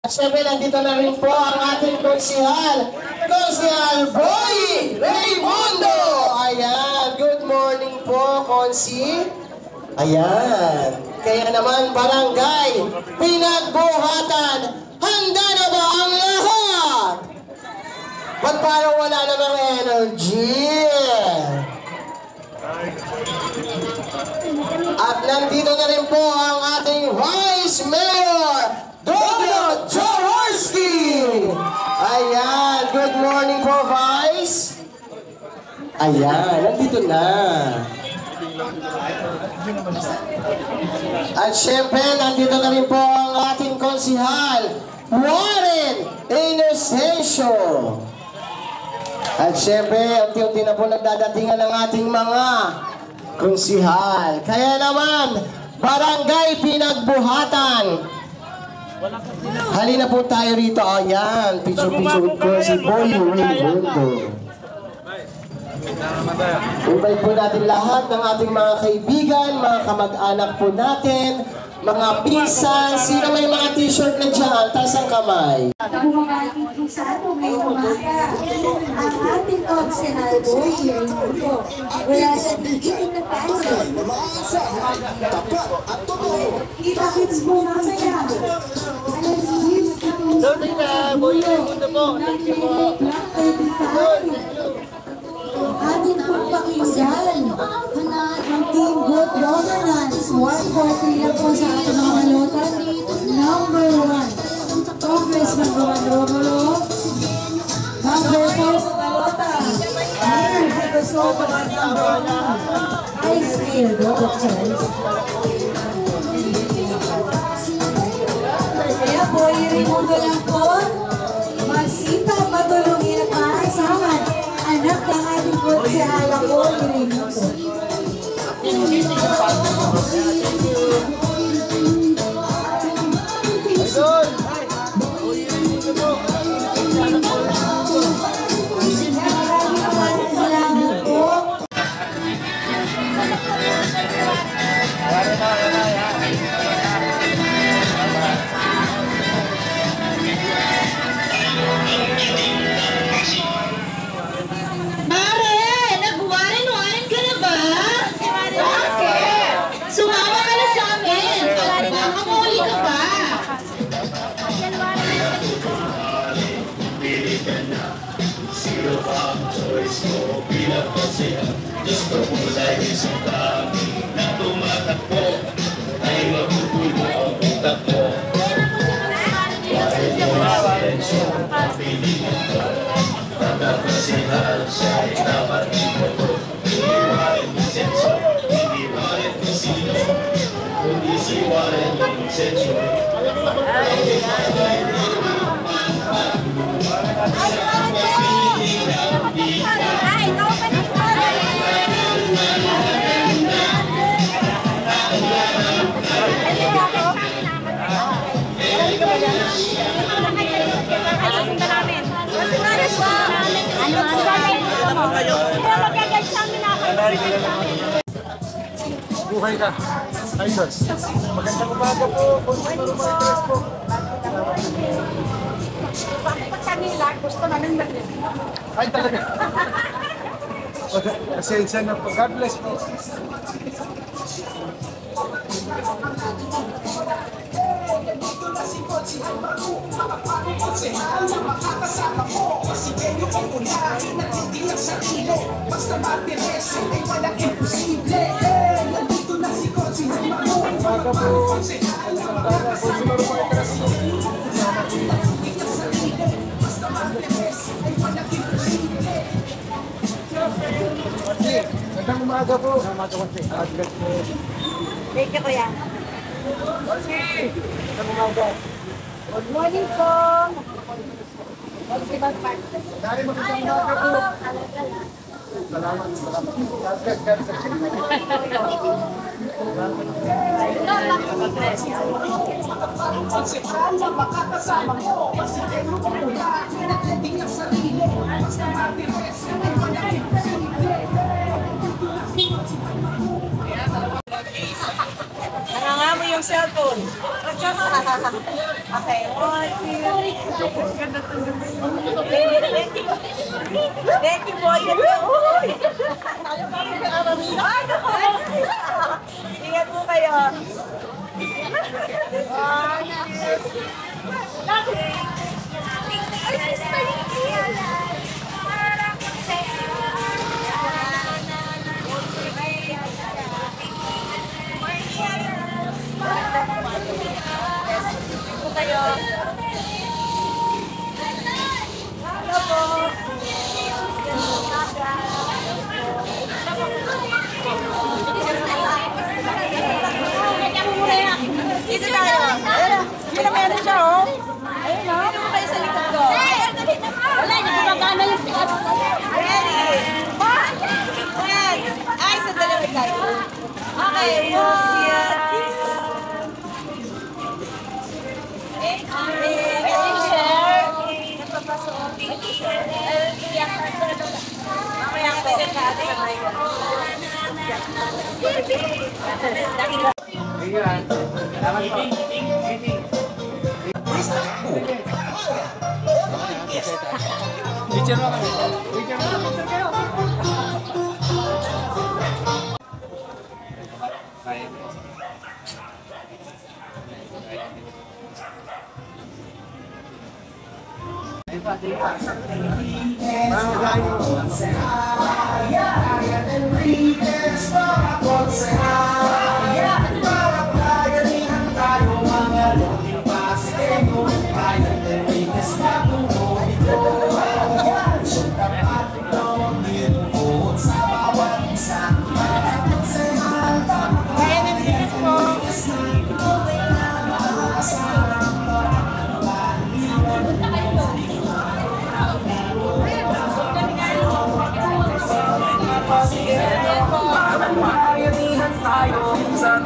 Siyempre, nandito na rin po ang ating konsihal, Boy Raymundo! Ayan, good morning po, Konsi. Ayan, kaya naman barangay, pinagbuhatan, handa na ba ang lahat? Ba't parang wala namang energy? At nandito na rin po ang ating Vice Mayor, Dodo Jaworski! Ayan, good morning po, Vice. Ayan, nandito na. At syempre, nandito na rin po ang ating konsihal, Warren Inocencio. At syempre, unti-unti na po nagdadatingan ang ating mga konsihal. Kaya naman, barangay pinagbuhatan. Halina po tayo rito. Ayan, picture-picture ko si Boy Raymundo. Invite po natin lahat ng ating mga kaibigan, mga kamag-anak po natin, mga pinsan, sino may mga t-shirt na dyan, taas ang kamay. Bumabati po sa ato ngayong umaga ang ating konsehal Boy Raymundo wala sa dikitin na paso. Kita-kits po mamaya. Sorry na, Boy Raymundo po. Thank you po. Ating pong pakinggan ang Team Good Governance 143 na po sa ating mga lotan. Number 1, Congressman Roman Romulo. Number 4 sa Talota, Mayor Jefferson Pagkakamba. Vice Mayor Dodo Charles. Kaya po, Raymundo lang po, magsipag, matulungin at maasahan. Anak ng ating konsehal ako, Raymundo. Gusto mo dahil sa dami na tumatakbo ay magugulo ang utak mo. Dahil mo silensyo, papiliin ko. Pagkakasihal siya'y dapat ito. Hindi Warren Inocencio, hindi Warren Kusino, kundi si Warren Inocencio. Buhay ka. Ayos. Magandang umaga po. Po. Pag kanila, gusto namin mag-live. Ay, talaga. Pasensya na po. God bless po. Magandang umaga po. Thank you, Kuya. Magandang umaga. Good morning po. Dari magandang umaga po. Salamat. God bless. Nangangamoy yung cellphone. Okay, 1, 2, Thank you, boy. Ingat po kayo. Dito tayo. Ayun, kita meron siya, oh. Ayun, oh. Dito kayo sa likod ko. Wala, hindi gumagana yung sikat. Ready? One. Ay, sa dalawa tayo. Okay, Can you share? Mamaya ako din sa atin. Ayan. Salamat po. Teacher mo kami. Teacher mo. Tayo sa